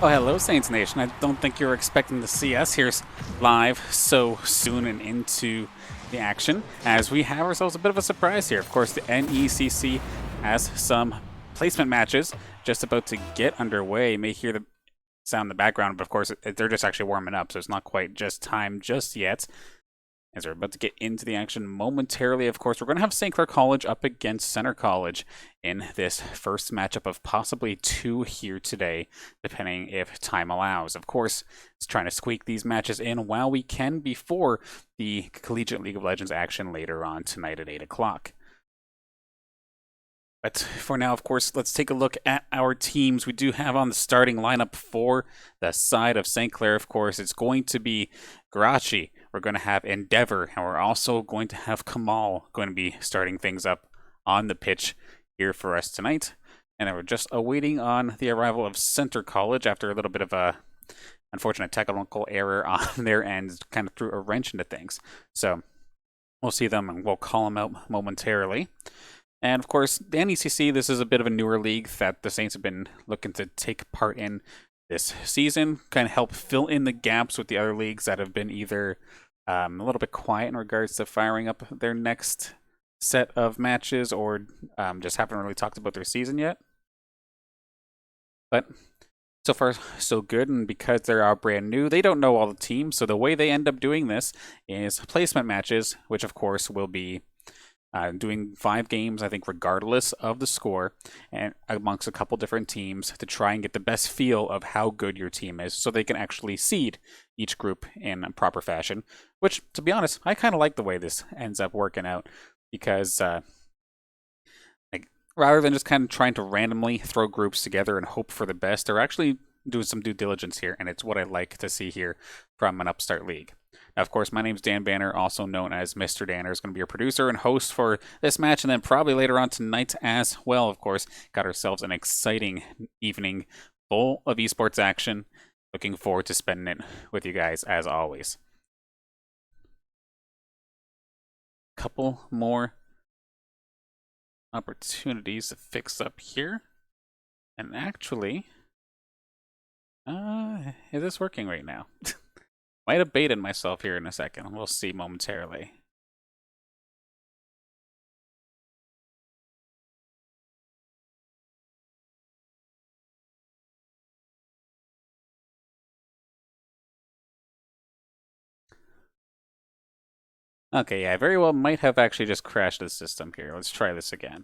Oh, hello, Saints Nation. I don't think you were expecting to see us here live so soon and into the action, as we have ourselves a bit of a surprise here. Of course, the NECC has some placement matches just about to get underway. You may hear the sound in the background, but of course, they're just actually warming up, so it's not quite just time just yet. As we're about to get into the action momentarily, of course, we're going to have St. Clair College up against Center College in this first matchup of possibly two here today, depending if time allows. Of course, it's trying to squeak these matches in while we can before the Collegiate League of Legends action later on tonight at 8 o'clock. But for now, of course, let's take a look at our teams. We do have on the starting lineup for the side of St. Clair, of course. It's going to be Garachi. We're going to have Endeavor, and we're also going to have Kamal going to be starting things up on the pitch here for us tonight. And then we're just awaiting on the arrival of Center College after a little bit of a unfortunate technical error on their end, kind of threw a wrench into things. So we'll see them and we'll call them out momentarily. And of course, the NECC, this is a bit of a newer league that the Saints have been looking to take part in this season, kind of help fill in the gaps with the other leagues that have been either a little bit quiet in regards to firing up their next set of matches or just haven't really talked about their season yet. But so far, so good, and because they're all brand new, they don't know all the teams, so the way they end up doing this is placement matches, which of course will be doing 5 games, I think, regardless of the score, and amongst a couple different teams to try and get the best feel of how good your team is so they can actually seed each group in a proper fashion, which, to be honest, I kind of like the way this ends up working out because rather than just kind of trying to randomly throw groups together and hope for the best, they're actually doing some due diligence here, and it's what I like to see here from an upstart league. Now, of course, my name's Dan Banner, also known as Mr. Danner, is going to be your producer and host for this match, and then probably later on tonight as well, of course. Got ourselves an exciting evening full of esports action. Looking forward to spending it with you guys, as always. Couple more opportunities to fix up here. And actually, is this working right now? Might have baited myself here in a second. We'll see momentarily. Okay, yeah, very well might have actually just crashed the system here. Let's try this again.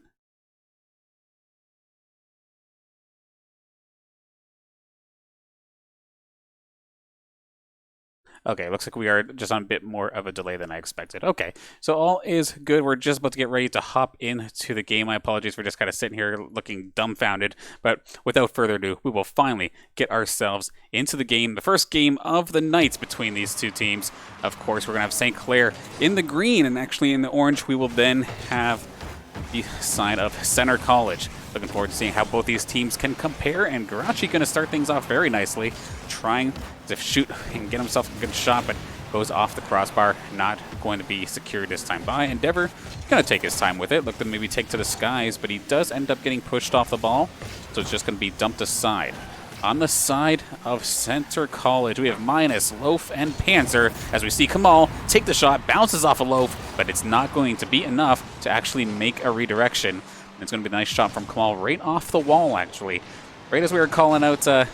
Okay, looks like we are just on a bit more of a delay than I expected. Okay, so all is good. We're just about to get ready to hop into the game. My apologies for just kind of sitting here looking dumbfounded, but without further ado, we will finally get ourselves into the game. The first game of the night between these two teams. Of course, we're going to have St. Clair in the green, and actually in the orange, we will then have the side of Center College. Looking forward to seeing how both these teams can compare, and Garachi going to start things off very nicely, trying to shoot and get himself a good shot, but goes off the crossbar, not going to be secured this time by Endeavor. Going to take his time with it, look to maybe take to the skies, but he does end up getting pushed off the ball, so it's just going to be dumped aside. On the side of Center College, we have Minus, Loaf, and Panzer as we see Kamal take the shot, bounces off a Loaf, but it's not going to be enough to actually make a redirection. It's going to be a nice shot from Kamal right off the wall, actually. Right as we were calling out the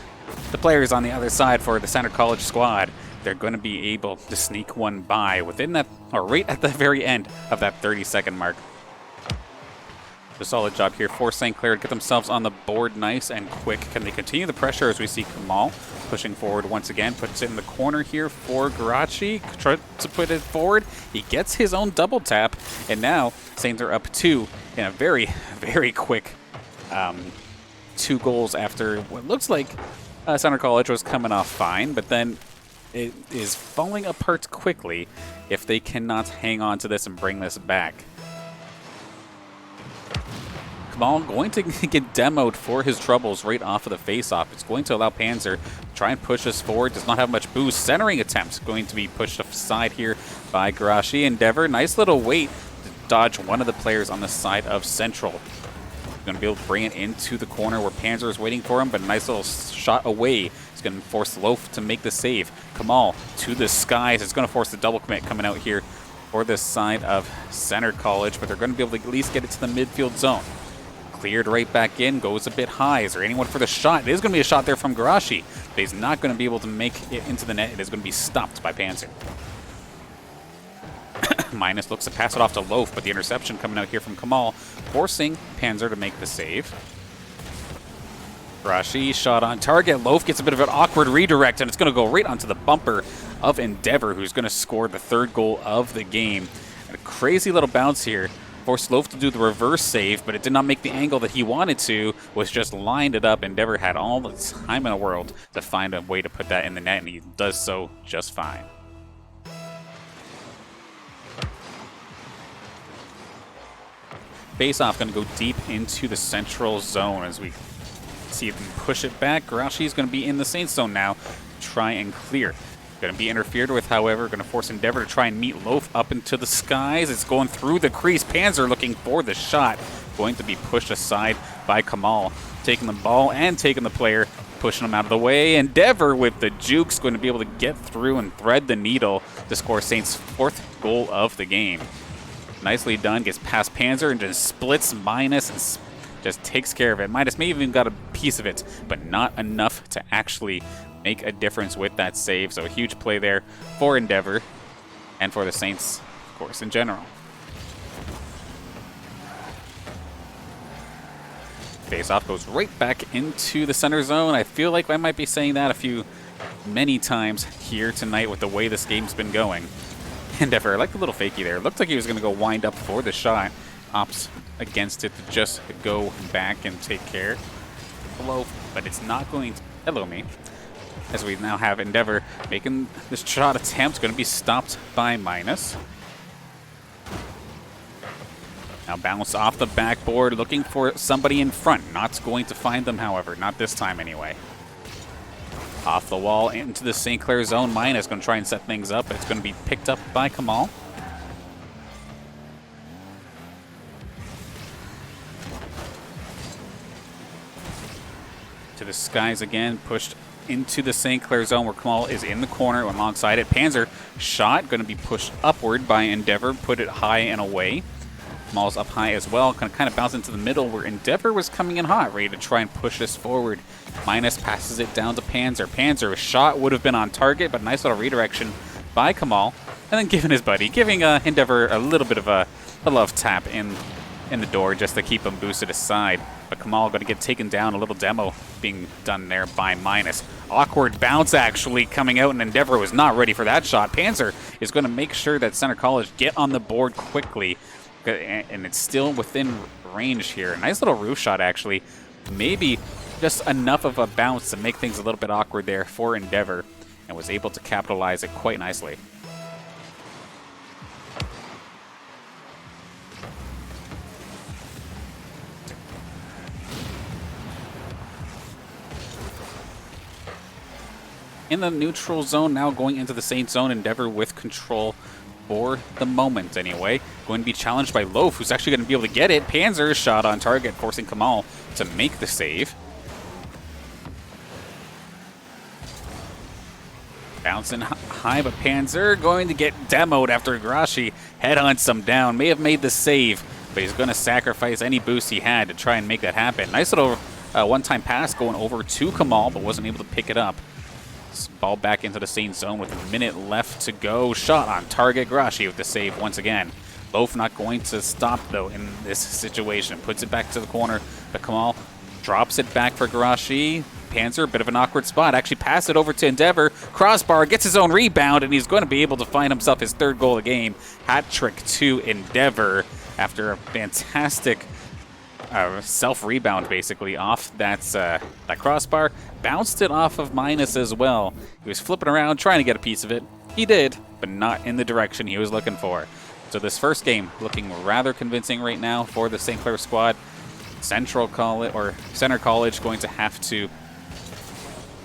players on the other side for the Center College squad, they're going to be able to sneak one by within that, or right at the very end of that 30-second mark. A solid job here for St. Clair to get themselves on the board nice and quick. Can they continue the pressure as we see Kamal pushing forward once again? Puts it in the corner here for Garachi. Tries to put it forward. He gets his own double tap, and now Saints are up 2 in a very, very quick 2 goals after what looks like Center College was coming off fine, but then it is falling apart quickly if they cannot hang on to this and bring this back. Kamal going to get demoed for his troubles right off of the face-off. It's going to allow Panzer to try and push us forward. Does not have much boost. Centering attempt going to be pushed aside here by Garachi. Endeavor, nice little wait to dodge one of the players on the side of Central. going to be able to bring it into the corner where Panzer is waiting for him, but a nice little shot away. He's going to force Loaf to make the save. Kamal to the skies. It's going to force the double commit coming out here for this side of Center College, but they're going to be able to at least get it to the midfield zone. Cleared right back in, goes a bit high. Is there anyone for the shot? It is going to be a shot there from Garashi, but he's not going to be able to make it into the net. It is going to be stopped by Panzer. Minus looks to pass it off to Loaf, but the interception coming out here from Kamal, forcing Panzer to make the save. Garashi, shot on target. Loaf gets a bit of an awkward redirect, and it's going to go right onto the bumper of Endeavor, who's going to score the third goal of the game. And a crazy little bounce here. Forced Loaf to do the reverse save, but it did not make the angle that he wanted to, was just lined it up. Endeavor had all the time in the world to find a way to put that in the net, and he does so just fine. Face-off going to go deep into the central zone as we see if we can push it back. Garashi is going to be in the Saints zone now. Try and clear. Going to be interfered with, however. Going to force Endeavor to try and meet Loaf up into the skies. It's going through the crease. Panzer looking for the shot. Going to be pushed aside by Kamal. Taking the ball and taking the player. Pushing him out of the way. Endeavor with the jukes. Going to be able to get through and thread the needle to score Saints' fourth goal of the game. Nicely done. Gets past Panzer and just splits Minus and just takes care of it. Minus may even got a piece of it, but not enough to actually make a difference with that save. So a huge play there for Endeavor and for the Saints, of course, in general. Face-off goes right back into the center zone. I feel like I might be saying that many times here tonight with the way this game's been going. Endeavor, I like the little fakie there. Looked like he was going to go wind up for the shot. Opts against it to just go back and take care. Hello, but it's not going to... Hello, me. As we now have Endeavor making this shot attempt. Going to be stopped by Minus. Now bounce off the backboard, looking for somebody in front. Not going to find them, however. Not this time, anyway. Off the wall into the St. Clair zone. Minus going to try and set things up, but it's going to be picked up by Kamal. To the skies again, pushed into the St. Clair zone where Kamal is in the corner alongside it. Panzer shot, going to be pushed upward by Endeavor, put it high and away. Kamal's up high as well, kind of bounce into the middle where Endeavor was coming in hot, ready to try and push this forward. Minus passes it down to Panzer. Panzer's shot would have been on target, but nice little redirection by Kamal. And then giving Endeavor a little bit of a love tap in the door just to keep him boosted aside. But Kamal going to get taken down. A little demo being done there by Minus. Awkward bounce actually coming out, and Endeavor was not ready for that shot. Panzer is going to make sure that Center College get on the board quickly. And it's still within range here. Nice little roof shot, actually. Maybe just enough of a bounce to make things a little bit awkward there for Endeavor, and was able to capitalize it quite nicely. In the neutral zone, now going into the Saint zone. Endeavor with control for the moment, anyway. Going to be challenged by Loaf, who's actually going to be able to get it. Panzer shot on target, forcing Kamal to make the save. Bouncing high, but Panzer going to get demoed after Garashi headhunts him down. May have made the save, but he's going to sacrifice any boost he had to try and make that happen. Nice little one-time pass going over to Kamal, but wasn't able to pick it up. Ball back into the same zone with a minute left to go. Shot on target. Garashi with the save once again. Loaf not going to stop, though, in this situation. Puts it back to the corner, but Kamal drops it back for Garashi. Panzer, a bit of an awkward spot. Actually pass it over to Endeavor. Crossbar, gets his own rebound, and he's going to be able to find himself his third goal of the game. Hat trick to Endeavor after a fantastic self-rebound, basically, off that crossbar. Bounced it off of Minus as well. He was flipping around, trying to get a piece of it. He did, but not in the direction he was looking for. So this first game looking rather convincing right now for the St. Clair squad. Center College going to have to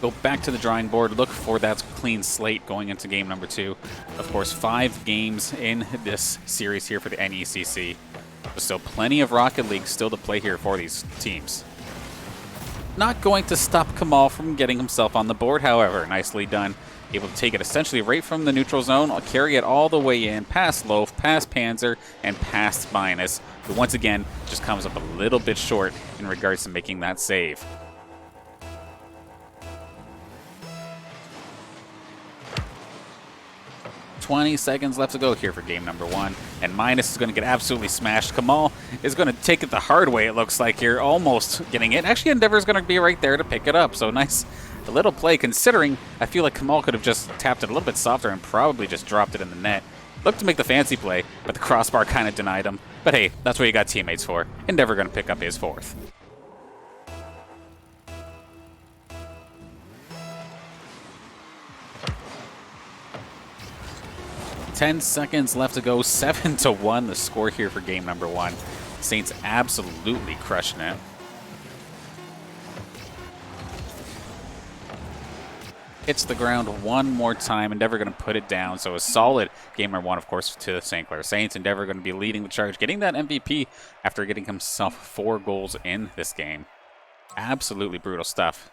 go back to the drawing board, look for that clean slate going into game number 2. Of course, 5 games in this series here for the NECC. There's still plenty of Rocket League still to play here for these teams. Not going to stop Kamal from getting himself on the board, however. Nicely done. Able to take it essentially right from the neutral zone, carry it all the way in, past Loaf, past Panzer, and past Minus, who once again just comes up a little bit short in regards to making that save. "20 seconds left to go here for game number 1, and Minus is going to get absolutely smashed. Kamal is going to take it the hard way, it looks like here, almost getting it. Actually, Endeavor is going to be right there to pick it up, so nice. A little play, considering I feel like Kamal could have just tapped it a little bit softer and probably just dropped it in the net. Looked to make the fancy play, but the crossbar kind of denied him. But hey, that's what you got teammates for. Endeavor going to pick up his 4th. "10 seconds left to go, 7-1 the score here for game number 1. Saints absolutely crushing it. Hits the ground one more time. Endeavor going to put it down. So a solid game number 1, of course, to the St. Clair Saints. Endeavor going to be leading the charge, getting that MVP after getting himself 4 goals in this game. Absolutely brutal stuff.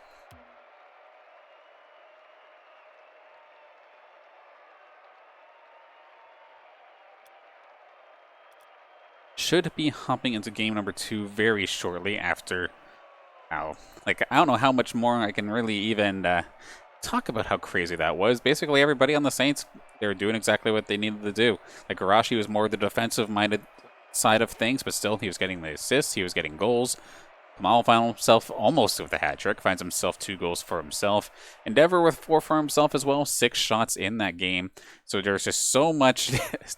Should be hopping into game number 2 very shortly after. I don't know how much more I can really even talk about how crazy that was. Basically, everybody on the Saints, they were doing exactly what they needed to do. Like, Garashi was more the defensive-minded side of things, but still, he was getting the assists, he was getting goals. Kamal found himself almost with a hat trick, finds himself 2 goals for himself. Endeavor with 4 for himself as well, 6 shots in that game. So there's just so much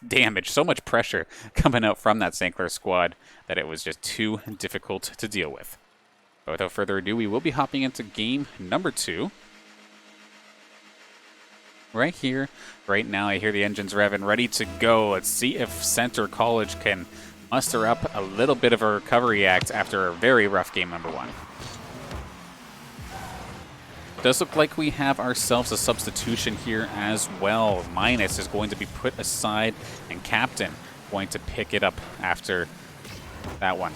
damage, so much pressure coming out from that St. Clair squad that it was just too difficult to deal with. But without further ado, we will be hopping into game number 2. Right here, right now, I hear the engines revving, ready to go. Let's see if Center College can muster up a little bit of a recovery act after a very rough game number 1. Does look like we have ourselves a substitution here as well. Minus is going to be put aside, and Captain going to pick it up after that one.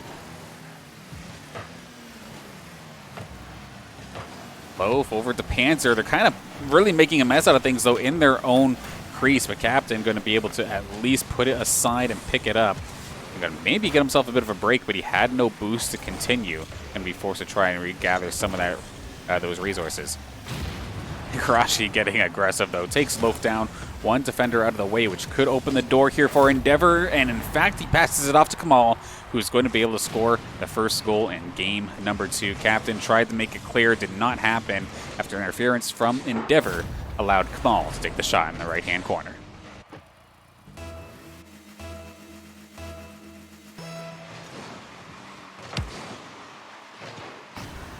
Loaf over to Panzer. They're kind of really making a mess out of things, though, in their own crease. But Captain going to be able to at least put it aside and pick it up. He's going to maybe get himself a bit of a break, but he had no boost to continue. Going to be forced to try and regather some of that those resources. Hirashi getting aggressive, though. Takes Loaf down. One defender out of the way, which could open the door here for Endeavor. And in fact, he passes it off to Kamal, who's going to be able to score the first goal in game number 2. Captain tried to make it clear, did not happen after interference from Endeavor allowed Kamal to take the shot in the right-hand corner.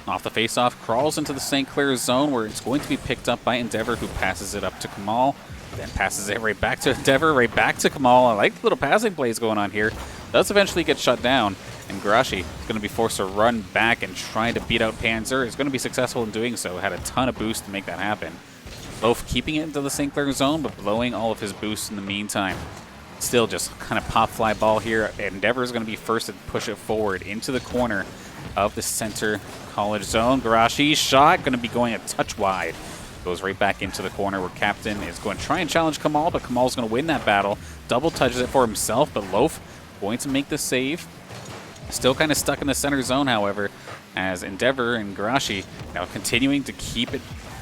Off the face-off, crawls into the St. Clair zone where it's going to be picked up by Endeavor, who passes it up to Kamal. Then passes it right back to Endeavor, right back to Kamal. I like the little passing plays going on here. Does eventually get shut down, and Garashi is going to be forced to run back and try to beat out Panzer. Is going to be successful in doing so. Had a ton of boost to make that happen. Loaf keeping it into the St. Clair zone, but blowing all of his boosts in the meantime. Still just kind of pop fly ball here. Endeavor is going to be first to push it forward into the corner of the Center College zone. Garashi shot going to be going a touch wide. Goes right back into the corner where Captain is going to try and challenge Kamal, but Kamal's going to win that battle. Double touches it for himself, but Loaf going to make the save. Still kind of stuck in the center zone, however, as Endeavor and Garashi now continuing to keep it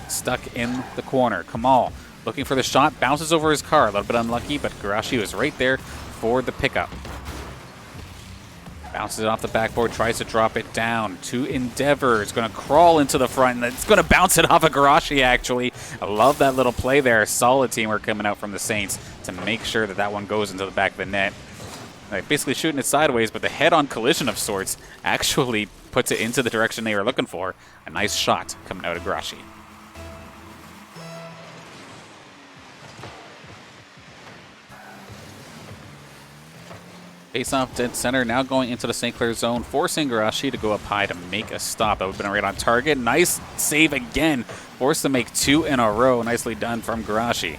stuck in the corner. Kamal looking for the shot, bounces over his car. A little bit unlucky, but Garashi was right there for the pickup. Bounces it off the backboard, tries to drop it down to Endeavor. It's going to crawl into the front, and it's going to bounce it off of Garashi, actually. I love that little play there. Solid teamwork coming out from the Saints to make sure that that one goes into the back of the net. Like basically shooting it sideways, but the head-on collision of sorts actually puts it into the direction they were looking for. A nice shot coming out of Garashi. Face-off dead center, now going into the St. Clair zone, forcing Garashi to go up high to make a stop. That would have been right on target. Nice save again. Forced to make 2 in a row. Nicely done from Garashi.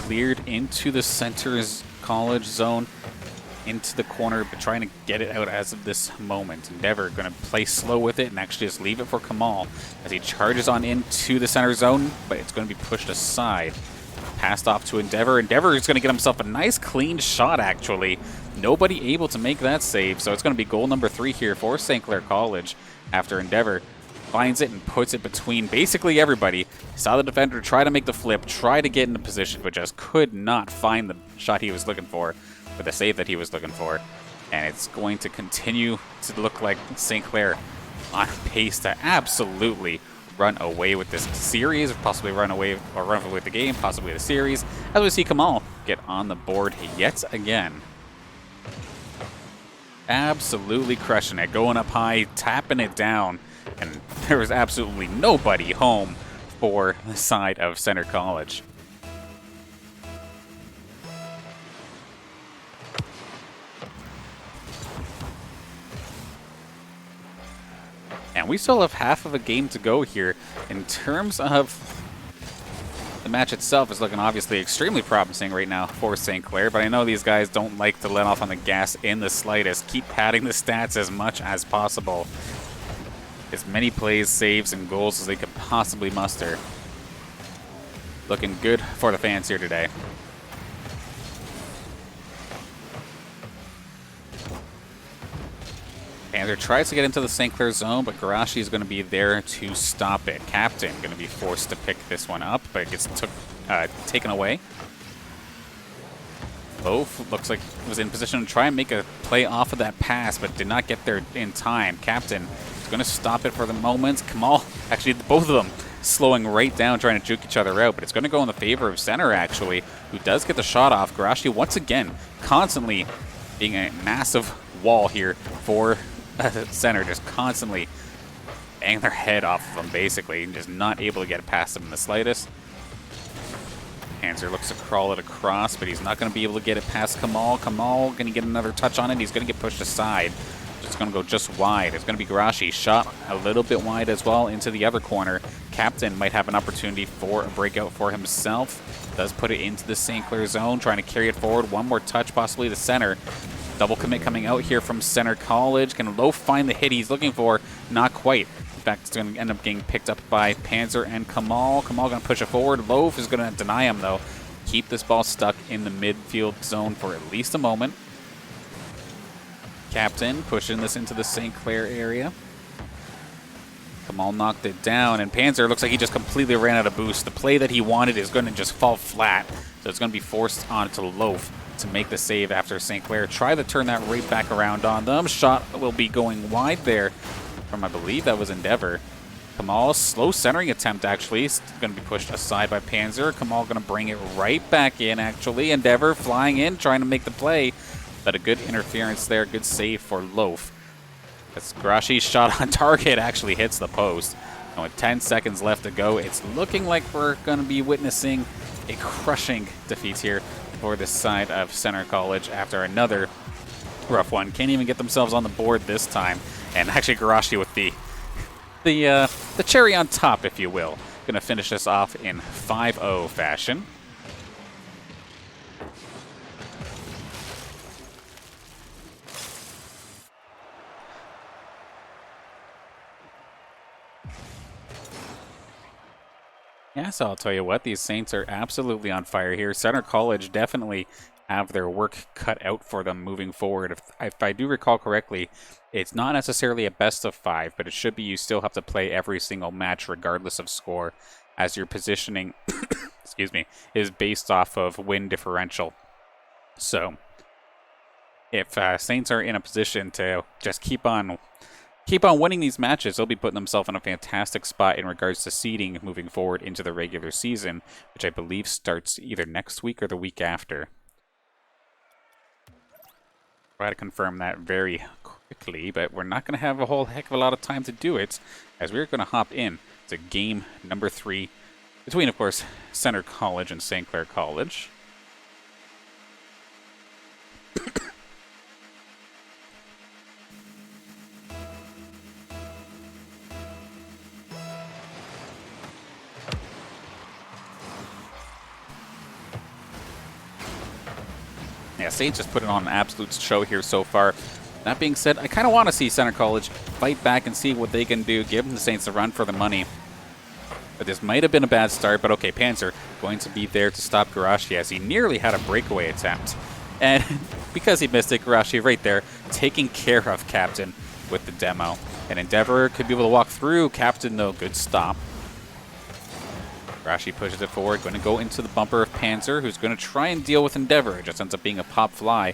cleared into the center's college zone, into the corner, but trying to get it out as of this moment. Endeavor going to play slow with it and actually just leave it for Kamal as he charges on into the center zone, but it's going to be pushed aside. Passed off to Endeavor. Endeavor is going to get himself a nice clean shot, actually. Nobody able to make that save, so it's going to be goal number 3 here for St. Clair College after Endeavor finds it and puts it between basically everybody. Saw the defender try to make the flip, try to get into position, but just could not find the shot he was looking for, or the save that he was looking for. And it's going to continue to look like St. Clair on pace to absolutely run away with this series, or possibly run away with the game, possibly the series, as we see Kamal get on the board yet again. Absolutely crushing it, going up high, tapping it down, and there was absolutely nobody home for the side of Center College. And we still have half of a game to go here. In terms of the match itself, is looking obviously extremely promising right now for St. Clair, but I know these guys don't like to let off on the gas in the slightest. Keep padding the stats as much as possible. As many plays, saves, and goals as they could possibly muster. Looking good for the fans here today. Panther tries to get into the St. Clair zone, but Garashi is going to be there to stop it. Captain going to be forced to pick this one up, but it gets taken away. Both looks like was in position to try and make a play off of that pass, but did not get there in time. Captain is going to stop it for the moment. Kamal, actually both of them slowing right down, trying to juke each other out, but it's going to go in the favor of Center, actually, who does get the shot off. Garashi, once again, constantly being a massive wall here for Center, just constantly banging their head off of them, basically, and just not able to get past them in the slightest. Panzer looks to crawl it across, but he's not going to be able to get it past Kamal. Kamal going to get another touch on it. He's going to get pushed aside. It's going to go just wide. It's going to be Garashi. Shot a little bit wide as well into the other corner. Captain might have an opportunity for a breakout for himself. Does put it into the St. Clair zone, trying to carry it forward. One more touch, possibly the Center. Double commit coming out here from Center College. Can Loaf find the hit he's looking for? Not quite. In fact, it's going to end up getting picked up by Panzer and Kamal. Kamal going to push it forward. Loaf is going to deny him, though. Keep this ball stuck in the midfield zone for at least a moment. Captain pushing this into the St. Clair area. Kamal knocked it down, and Panzer looks like he just completely ran out of boost. The play that he wanted is going to just fall flat, so it's going to be forced onto Loaf to make the save after St. Clair try to turn that right back around on them. Shot will be going wide there from, I believe that was Endeavor. Kamal, slow centering attempt, actually. It's going to be pushed aside by Panzer. Kamal going to bring it right back in, actually. Endeavor flying in, trying to make the play. But a good interference there, good save for Loaf. As Garashi's shot on target actually hits the post. And with 10 seconds left to go, it's looking like we're going to be witnessing a crushing defeat here for this side of Center College after another rough one. Can't even get themselves on the board this time. And actually Garashi with the cherry on top, if you will. Going to finish this off in 5-0 fashion. Yeah, so I'll tell you what, these Saints are absolutely on fire here. Center College definitely have their work cut out for them moving forward. If I do recall correctly, it's not necessarily a best of 5, but it should be you still have to play every single match regardless of score, as your positioning excuse me, is based off of win differential. So if Saints are in a position to just keep on winning these matches, they'll be putting themselves in a fantastic spot in regards to seeding moving forward into the regular season, which I believe starts either next week or the week after. Try to confirm that very quickly, but we're not going to have a whole heck of a lot of time to do it, as we're going to hop in to game number 3 between, of course, Center College and St. Clair College. Yeah, Saints just put it on an absolute show here so far. That being said, I kind of want to see Center College fight back and see what they can do, give the Saints a run for the money. But this might have been a bad start, but okay, Panzer going to be there to stop Garashi as he nearly had a breakaway attempt. And because he missed it, Garashi right there taking care of Captain with the demo. And Endeavor could be able to walk through. Captain, though, good stop. Garashi pushes it forward, going to go into the bumper of Panzer, who's going to try and deal with Endeavor. It just ends up being a pop fly.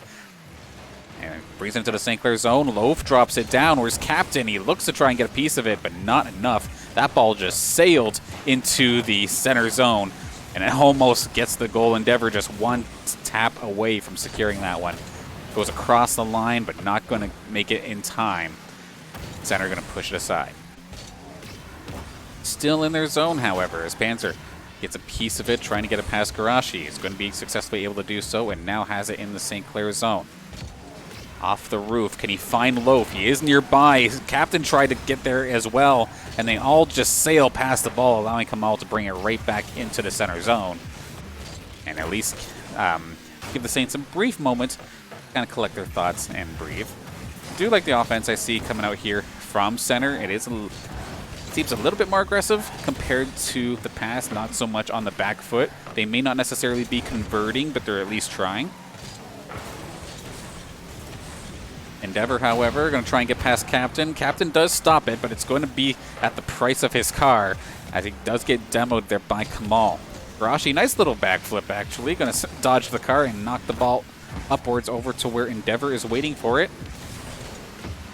And brings it into the St. Clair zone. Loaf drops it down. Where's Captain? He looks to try and get a piece of it, but not enough. That ball just sailed into the center zone, and it almost gets the goal. Endeavor just one tap away from securing that one. Goes across the line, but not going to make it in time. Center going to push it aside. Still in their zone, however, as Panzer gets a piece of it, trying to get it past Garashi. He's going to be successfully able to do so, and now has it in the St. Clair zone. Off the roof, can he find Loaf? He is nearby. His captain tried to get there as well, and they all just sail past the ball, allowing Kamal to bring it right back into the center zone. And at least give the Saints some brief moments, kind of collect their thoughts and breathe. I do like the offense I see coming out here from center. It seems a little bit more aggressive compared to the past, not so much on the back foot. They may not necessarily be converting, but they're at least trying. Endeavor, however, going to try and get past Captain. Captain does stop it, but it's going to be at the price of his car, as he does get demoed there by Kamal. Garashi, nice little backflip, actually. Going to dodge the car and knock the ball upwards over to where Endeavor is waiting for it.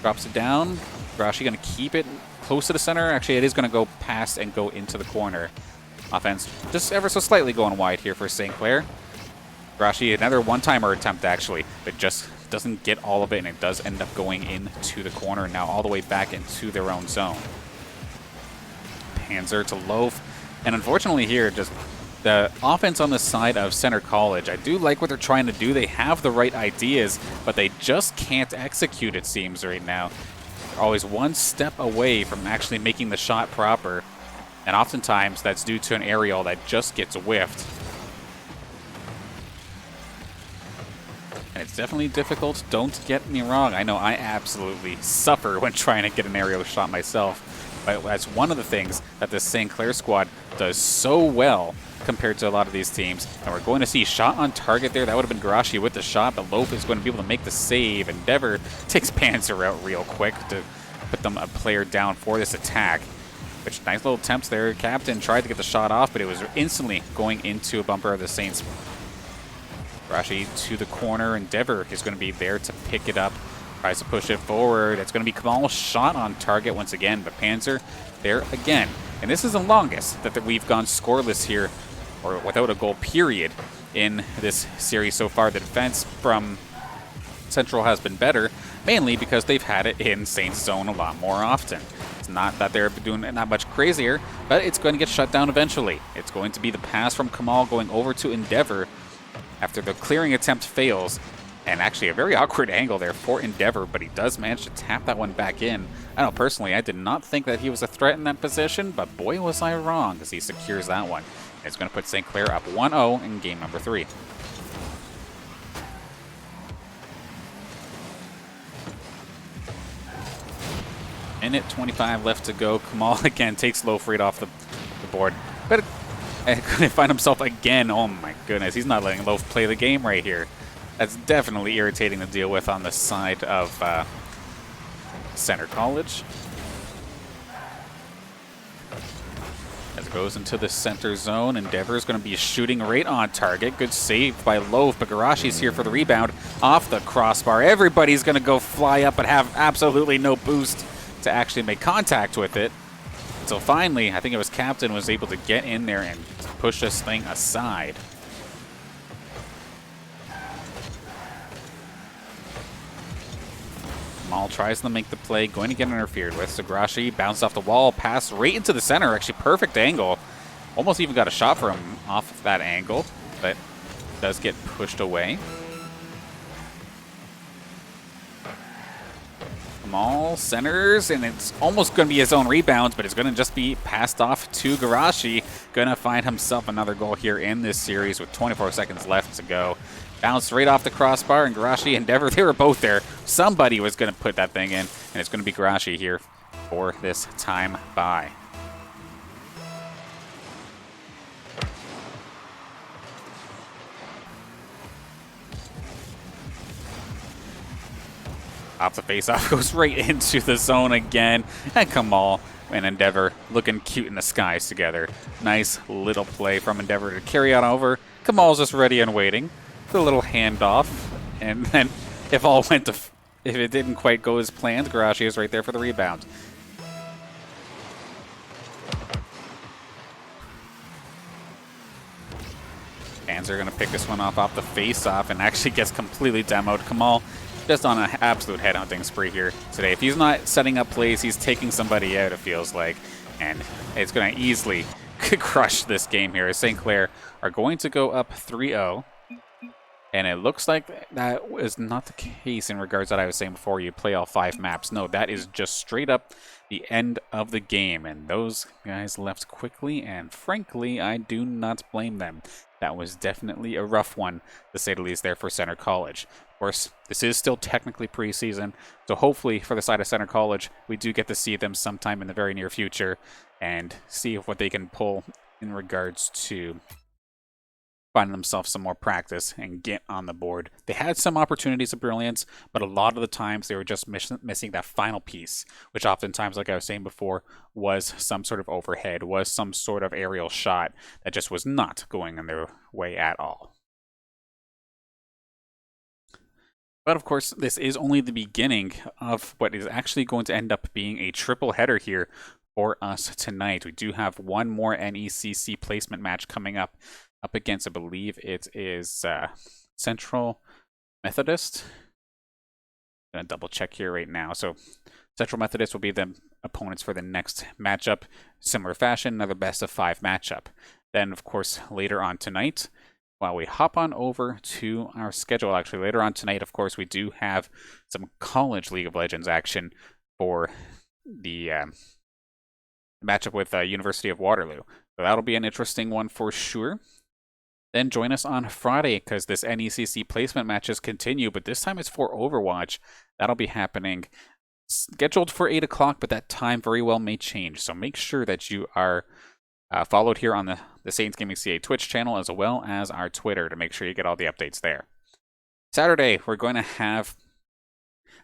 Drops it down. Garashi going to keep it close to the center. Actually, it is going to go past and go into the corner. Offense just ever so slightly going wide here for St. Clair. Garashi, another one-timer attempt, actually, but just doesn't get all of it, and it does end up going into the corner, and now all the way back into their own zone. Panzer to Loaf, and unfortunately here, just the offense on the side of Center College, I do like what they're trying to do. They have the right ideas, but they just can't execute, it seems, right now. They're always one step away from actually making the shot proper, and oftentimes that's due to an aerial that just gets whiffed. And it's definitely difficult, don't get me wrong. I know I absolutely suffer when trying to get an aerial shot myself. But that's one of the things that this St. Clair squad does so well compared to a lot of these teams. And we're going to see shot on target there. That would have been Garashi with the shot, but Loaf is going to be able to make the save. Endeavor takes Panzer out real quick to put them a player down for this attack. Which, nice little attempts there. Captain tried to get the shot off, but it was instantly going into a bumper of the Saints. Garashi to the corner. Endeavor is going to be there to pick it up. Tries to push it forward. It's going to be Kamal's shot on target once again, but Panzer there again. And this is the longest that we've gone scoreless here, or without a goal, period, in this series so far. The defense from Central has been better, mainly because they've had it in Saints zone a lot more often. It's not that they're doing it not much crazier, but it's going to get shut down eventually. It's going to be the pass from Kamal going over to Endeavor after the clearing attempt fails, and actually a very awkward angle there for Endeavor, but he does manage to tap that one back in. I know, personally, I did not think that he was a threat in that position, but boy was I wrong as he secures that one. It's going to put St. Clair up 1-0 in game number 3. Minute 25 left to go. Kamal again takes Loaf right off the board, but couldn't find himself again. Oh my goodness, he's not letting Loaf play the game right here. That's definitely irritating to deal with on the side of Center College. As it goes into the center zone, Endeavor is going to be shooting right on target. Good save by Loaf, but Garashi's here for the rebound off the crossbar. Everybody's going to go fly up but have absolutely no boost to actually make contact with it. So finally, I think it was Captain was able to get in there and push this thing aside. Kamal tries to make the play, going to get interfered with. So Garashi bounced off the wall, passed right into the center. Actually, perfect angle. Almost even got a shot from him off of that angle, but does get pushed away. Kamal centers, and it's almost going to be his own rebounds, but it's going to just be passed off to Garashi. Going to find himself another goal here in this series with 24 seconds left to go. Bounced right off the crossbar, and Garashi, Endeavor, they were both there. Somebody was going to put that thing in, and it's going to be Garashi here for this time bye. Off the face-off, goes right into the zone again. And Kamal and Endeavor looking cute in the skies together. Nice little play from Endeavor to carry on over. Kamal's just ready and waiting. A little handoff. And then if it didn't quite go as planned, Garashi is right there for the rebound. Fans are going to pick this one off the face-off and actually gets completely demoed. Kamal just on an absolute headhunting spree here today. If he's not setting up plays, he's taking somebody out, it feels like. And it's going to easily crush this game here. St. Clair are going to go up 3-0. And it looks like that was not the case in regards to what I was saying before. You play all 5 maps. No, that is just straight up the end of the game. And those guys left quickly. And frankly, I do not blame them. That was definitely a rough one, to say the least, there for Center College. Of course, this is still technically preseason, so hopefully for the side of Center College, we do get to see them sometime in the very near future and see what they can pull in regards to finding themselves some more practice and get on the board. They had some opportunities of brilliance, but a lot of the times they were just missing that final piece, which oftentimes, like I was saying before, was some sort of overhead, was some sort of aerial shot that just was not going in their way at all. But of course, this is only the beginning of what is actually going to end up being a triple header here for us tonight. We do have one more NECC placement match coming up against, I believe it is Central Methodist. I'm going to double check here right now. So Central Methodist will be the opponents for the next matchup. Similar fashion, another best of 5 matchup. Then, of course, later on tonight, while we hop on over to our schedule, actually later on tonight, of course, we do have some college League of Legends action for the matchup with University of Waterloo. So that'll be an interesting one for sure. Then join us on Friday because this NECC placement matches continue, but this time it's for Overwatch. That'll be happening scheduled for 8 o'clock, but that time very well may change. So make sure that you are followed here on the Saints Gaming CA Twitch channel as well as our Twitter to make sure you get all the updates there. Saturday, we're going to have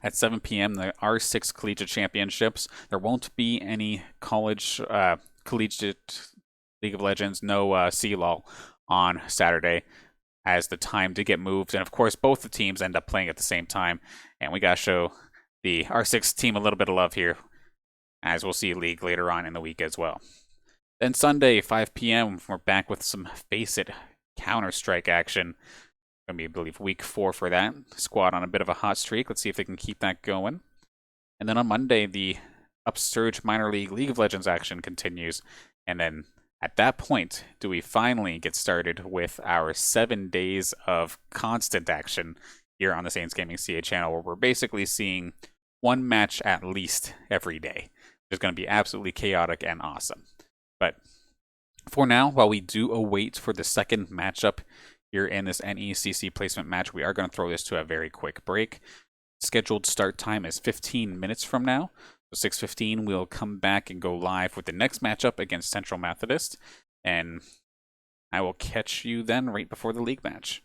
at 7 p.m. the R6 Collegiate Championships. There won't be any college collegiate League of Legends, no CLOL on Saturday as the time to get moved. And of course, both the teams end up playing at the same time. And we got to show the R6 team a little bit of love here, as we'll see League later on in the week as well. Then Sunday, 5 p.m., we're back with some Face It Counter-Strike action. Going to be, I believe, week 4 for that. Squad on a bit of a hot streak. Let's see if they can keep that going. And then on Monday, the Upsurge Minor League of Legends action continues. And then at that point, do we finally get started with our 7 days of constant action here on the Saints Gaming CA channel, where we're basically seeing one match at least every day. It's going to be absolutely chaotic and awesome. But for now, while we do await for the second matchup here in this NECC placement match, we are going to throw this to a very quick break. Scheduled start time is 15 minutes from now. So 6:15, we'll come back and go live with the next matchup against Central Methodist. And I will catch you then right before the league match.